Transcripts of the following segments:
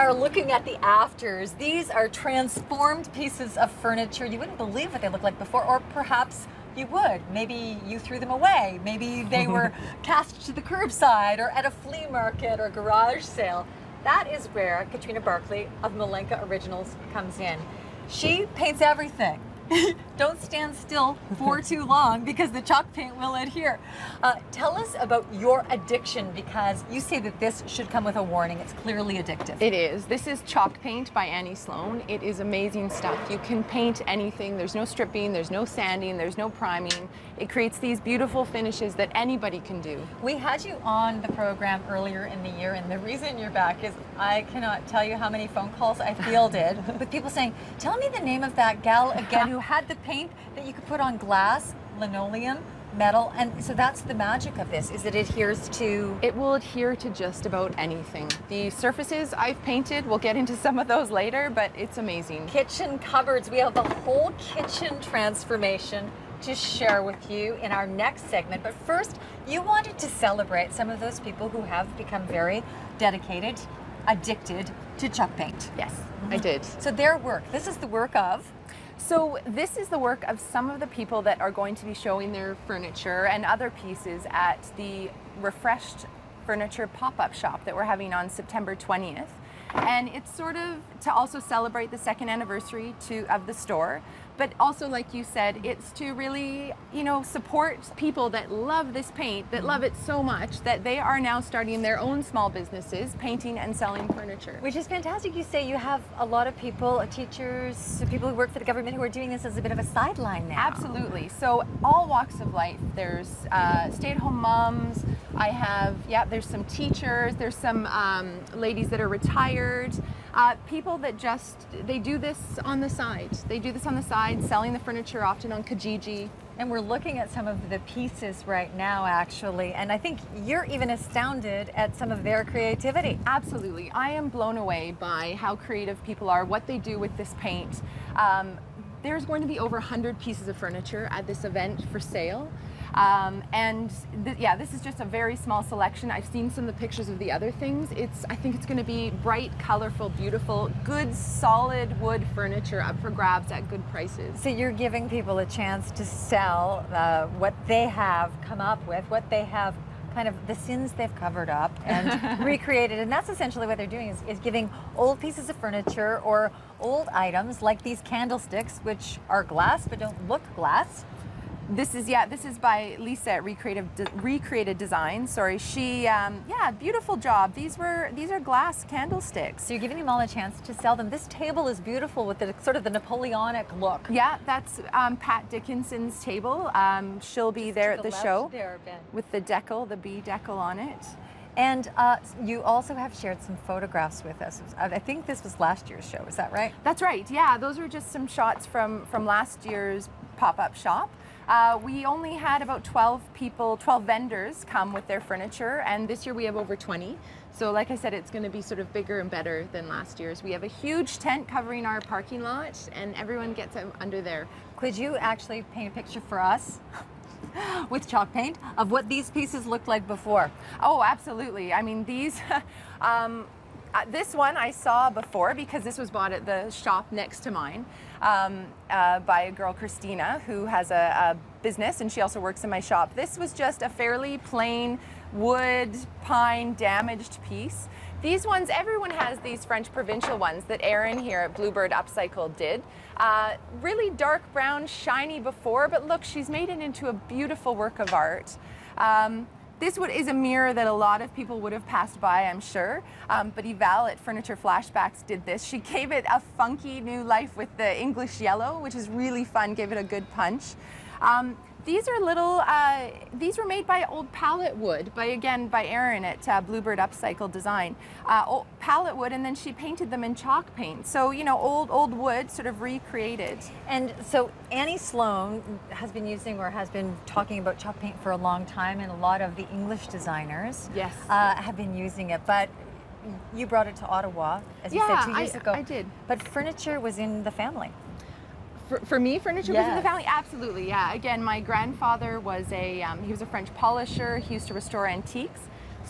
are looking at the afters. These are transformed pieces of furniture. You wouldn't believe what they looked like before, or perhaps you would. Maybe you threw them away. Maybe they were cast to the curbside or at a flea market or garage sale. That is where Katrina Barkley of Malenka Originals comes in. She paints everything. Don't stand still for too long because the chalk paint will adhere. Tell us about your addiction, because you say that this should come with a warning. It's clearly addictive. It is. This is chalk paint by Annie Sloan. It is amazing stuff. You can paint anything. There's no stripping, there's no sanding, there's no priming. It creates these beautiful finishes that anybody can do. We had you on the program earlier in the year, and the reason you're back is I cannot tell you how many phone calls I fielded with people saying, tell me the name of that gal again who had the paint that you could put on glass, linoleum, metal, and so that's the magic of this, is it adheres to... It will adhere to just about anything. The surfaces I've painted, we'll get into some of those later, but it's amazing. Kitchen cupboards, we have a whole kitchen transformation to share with you in our next segment, but first you wanted to celebrate some of those people who have become very dedicated, addicted to chalk paint. Yes, I did. So their work, this is the work of... So this is the work of some of the people that are going to be showing their furniture and other pieces at the Refreshed Furniture pop-up shop that we're having on September 20th. And it's sort of to also celebrate the second anniversary of the store, but also, like you said, it's to really, you know, support people that love this paint, that love it so much that they are now starting their own small businesses, painting and selling furniture. Which is fantastic. You say you have a lot of people, teachers, people who work for the government who are doing this as a bit of a sideline now. Absolutely. So all walks of life. There's stay-at-home moms. I have, there's some teachers. There's some ladies that are retired. People that they do this on the side. They do this on the side, selling the furniture often on Kijiji. And we're looking at some of the pieces right now, actually, and I think you're even astounded at some of their creativity. Absolutely. I am blown away by how creative people are, what they do with this paint. There's going to be over 100 pieces of furniture at this event for sale. This is just a very small selection. I've seen some of the pictures of the other things. I think it's going to be bright, colorful, beautiful, good, solid wood furniture up for grabs at good prices. So you're giving people a chance to sell what they have come up with, what they have kind of the sins they've covered up and recreated. And that's essentially what they're doing, is giving old pieces of furniture or old items like these candlesticks, which are glass but don't look glass. This is by Lisa at Recreated Design. Sorry, she beautiful job. These are glass candlesticks. So you're giving them all a chance to sell them. This table is beautiful with the sort of the Napoleonic look. Yeah, that's Pat Dickinson's table. She'll be there at the show with the decal, the bee decal on it. And you also have shared some photographs with us. I think this was last year's show. Is that right? That's right. Yeah, those were just some shots from last year's pop-up shop. We only had about 12 vendors come with their furniture, and this year we have over 20. So like I said, it's going to be sort of bigger and better than last year's. We have a huge tent covering our parking lot, and everyone gets under there. Could you actually paint a picture for us with chalk paint of what these pieces looked like before? Oh, absolutely. I mean, these... this one I saw before because this was bought at the shop next to mine by a girl, Christina, who has a business, and she also works in my shop. This was just a fairly plain wood, pine, damaged piece. These ones, everyone has these French provincial ones that Erin here at Bluebird Upcycle did. Really dark brown, shiny before, but look, she's made it into a beautiful work of art. This is a mirror that a lot of people would have passed by, I'm sure, but Yval at Furniture Flashbacks did this. She gave it a funky new life with the English yellow, which is really fun, gave it a good punch. These are these were made by old pallet wood, by Erin at Bluebird Upcycle Design. Old pallet wood, and then she painted them in chalk paint. So, you know, old wood sort of recreated. And so Annie Sloan has been talking about chalk paint for a long time, and a lot of the English designers have been using it. But you brought it to Ottawa, as you said 2 years ago. I did. But furniture was in the family. For me, furniture was in the family? Absolutely, yeah. Again, my grandfather was he was a French polisher. He used to restore antiques.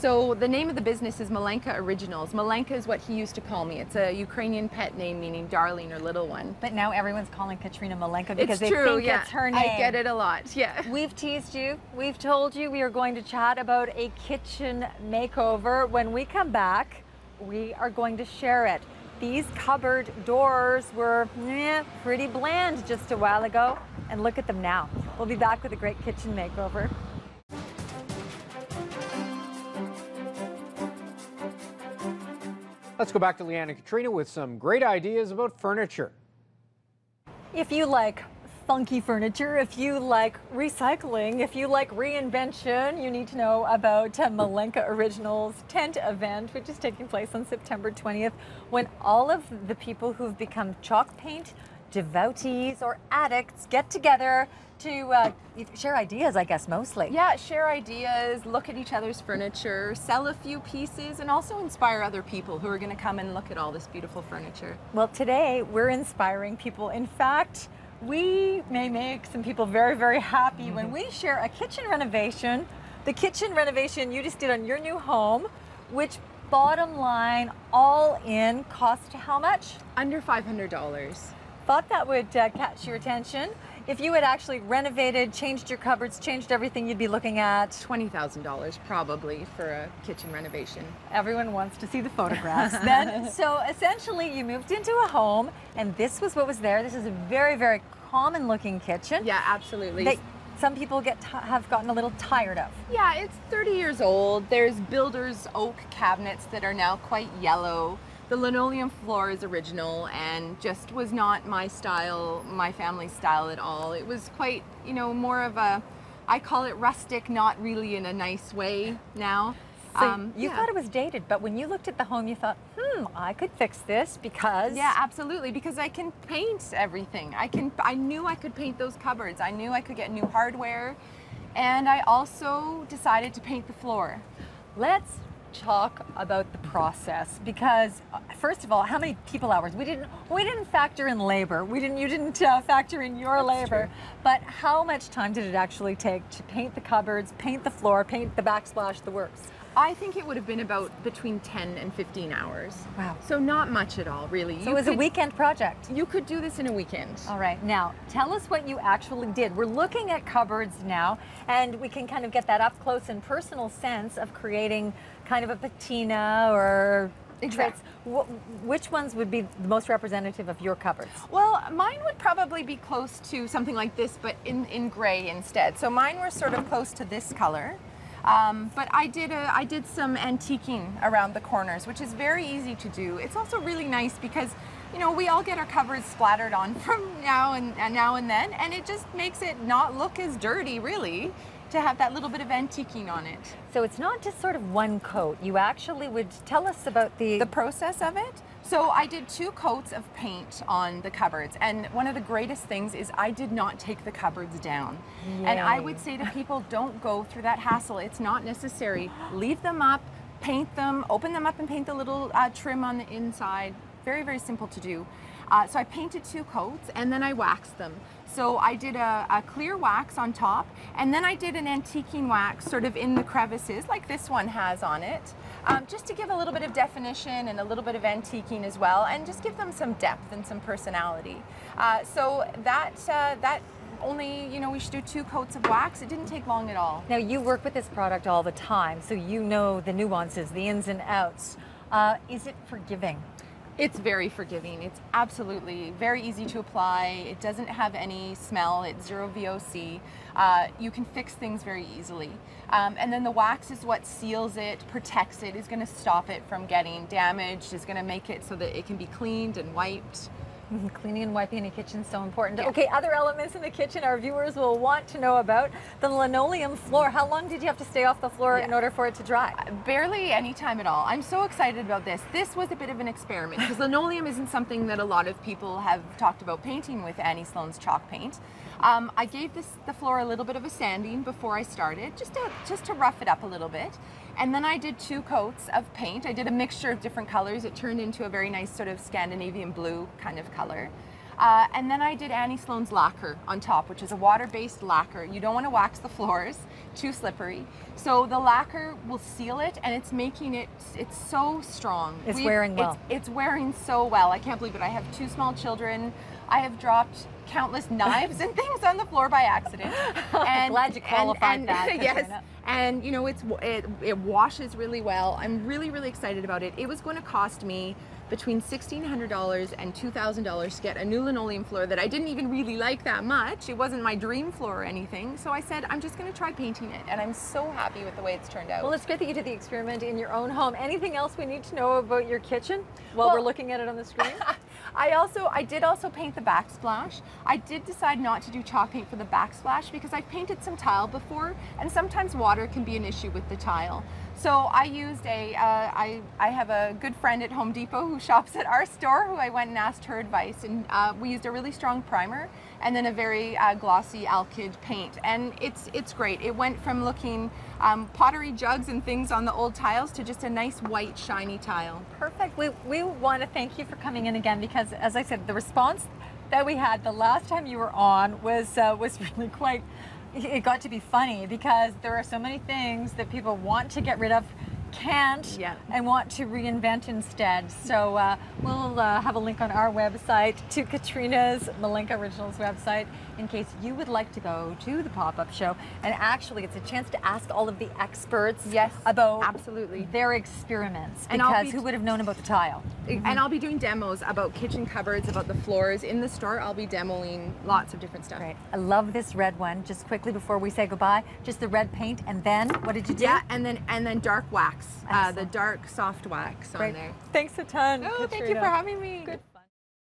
So the name of the business is Malenka Originals. Malenka is what he used to call me. It's a Ukrainian pet name meaning darling or little one. But now everyone's calling Katrina Malenka because It's they true, think yeah. it's her name. I get it a lot, yeah. We've teased you. We've told you we are going to chat about a kitchen makeover. When we come back, we are going to share it. These cupboard doors were pretty bland just a while ago, and look at them now. We'll be back with a great kitchen makeover. Let's go back to Leanne and Katrina with some great ideas about furniture. If you like funky furniture, if you like recycling, if you like reinvention, you need to know about Malenka Originals tent event, which is taking place on September 20th, when all of the people who've become chalk paint devotees or addicts get together to share ideas, I guess, mostly. Yeah, share ideas, look at each other's furniture, sell a few pieces, and also inspire other people who are going to come and look at all this beautiful furniture. Well, today we're inspiring people. In fact, we may make some people very, very happy when we share a kitchen renovation, the kitchen renovation you just did on your new home, which bottom line, all in, cost how much? Under $500. Thought that would catch your attention. If you had actually renovated, changed your cupboards, changed everything, you'd be looking at $20,000 probably for a kitchen renovation. Everyone wants to see the photographs then. So essentially you moved into a home and this was what was there. This is a very, very common looking kitchen. Yeah, absolutely. That some people have gotten a little tired of. Yeah, it's 30 years old. There's builder's oak cabinets that are now quite yellow. The linoleum floor is original and just was not my style, my family's style at all. It was quite, you know, more of a, I call it rustic, not really in a nice way now. So you thought it was dated, but when you looked at the home, you thought, I could fix this because... Yeah, absolutely, because I can paint everything. I knew I could paint those cupboards. I knew I could get new hardware, and I also decided to paint the floor. Let's talk about the process, because first of all, how many people hours? We didn't factor in labor. You didn't factor in your labor. But how much time did it actually take to paint the cupboards, paint the floor, paint the backsplash, the works? I think it would have been about between 10 and 15 hours. Wow. So not much at all, really. So it was a weekend project. You could do this in a weekend. All right, now tell us what you actually did. We're looking at cupboards now, and we can kind of get that up close and personal sense of creating kind of a patina or Exactly. Which ones would be the most representative of your cupboards? Well, mine would probably be close to something like this, but in gray instead. So mine were sort of close to this color. But I did some antiquing around the corners, which is very easy to do. It's also really nice because, you know, we all get our cupboards splattered on from now and then, and it just makes it not look as dirty, really, to have that little bit of antiquing on it. So it's not just sort of one coat. You actually would tell us about the process of it. So I did 2 coats of paint on the cupboards, and one of the greatest things is I did not take the cupboards down. Yay. And I would say to people, don't go through that hassle. It's not necessary. Leave them up, paint them, open them up and paint the little trim on the inside. Very, very simple to do. So I painted 2 coats and then I waxed them. So I did a clear wax on top, and then I did an antiquing wax sort of in the crevices like this one has on it, just to give a little bit of definition and a little bit of antiquing as well, and just give them some depth and some personality. So that only, you know, we should do 2 coats of wax. It didn't take long at all. Now you work with this product all the time, so you know the nuances, the ins and outs. Is it forgiving? It's very forgiving. It's absolutely very easy to apply. It doesn't have any smell. It's 0 VOC. You can fix things very easily. And then the wax is what seals it, protects it, is going to stop it from getting damaged, is going to make it so that it can be cleaned and wiped. Cleaning and wiping a kitchen is so important. Yeah. Okay, other elements in the kitchen our viewers will want to know about. The linoleum floor. How long did you have to stay off the floor in order for it to dry? Barely any time at all. I'm so excited about this. This was a bit of an experiment because linoleum isn't something that a lot of people have talked about painting with Annie Sloan's chalk paint. I gave the floor a little bit of a sanding before I started, just to rough it up a little bit. And then I did 2 coats of paint. I did a mixture of different colors. It turned into a very nice sort of Scandinavian blue kind of color. And then I did Annie Sloan's lacquer on top, which is a water-based lacquer. You don't want to wax the floors, too slippery. So the lacquer will seal it, and it's making it, it's so strong. It's wearing well. It's wearing so well. I can't believe it. I have 2 small children. I have dropped countless knives and things on the floor by accident. And glad you qualified that. Yes, and you know, it washes really well. I'm really, really excited about it. It was going to cost me between $1,600 and $2,000 to get a new linoleum floor that I didn't even really like that much. It wasn't my dream floor or anything. So I said, I'm just going to try painting it, and I'm so happy with the way it's turned out. Well, it's great that you did the experiment in your own home. Anything else we need to know about your kitchen while we're looking at it on the screen? I did also paint the backsplash. I did decide not to do chalk paint for the backsplash because I've painted some tile before, and sometimes water can be an issue with the tile. So I used I have a good friend at Home Depot who shops at our store who I went and asked her advice, and we used a really strong primer and then a very glossy alkyd paint, and it's great. It went from looking pottery jugs and things on the old tiles to just a nice white shiny tile. Perfect. We want to thank you for coming in again, because as I said, the response that we had the last time you were on was really quite, it got to be funny, because there are so many things that people want to get rid of, can't, and want to reinvent instead. So we'll have a link on our website to Katrina's Malenka Originals website in case you would like to go to the pop-up show. And actually, it's a chance to ask all of the experts about their experiments, because who would have known about the tile? And I'll be doing demos about kitchen cupboards, about the floors. In the store, I'll be demoing lots of different stuff. Great. I love this red one. Just quickly before we say goodbye, just the red paint, and then what did you do? Yeah, and then dark wax, the dark soft wax on there. Thanks a ton, Oh, Katrina. thank you for having me. Good.